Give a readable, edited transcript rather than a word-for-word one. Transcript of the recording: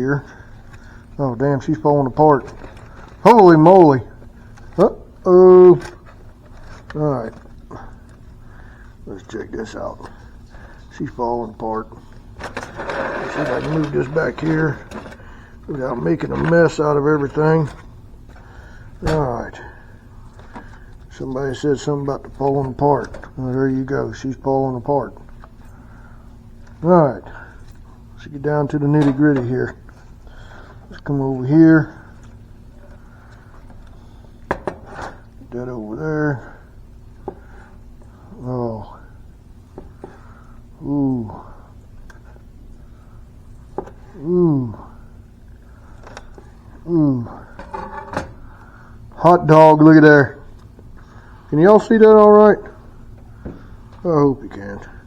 here. Oh damn, she's falling apart. Holy moly. Uh-oh. Alright. Let's check this out. She's falling apart. Let's see if I can move this back here without making a mess out of everything. Alright. Somebody said something about the falling apart. Well, there you go. She's falling apart. Alright. Let's get down to the nitty gritty here. Let's come over here. Put that over there. Oh. Ooh. Ooh. Ooh. Hot dog, look at there. Can y'all see that all right? I hope you can.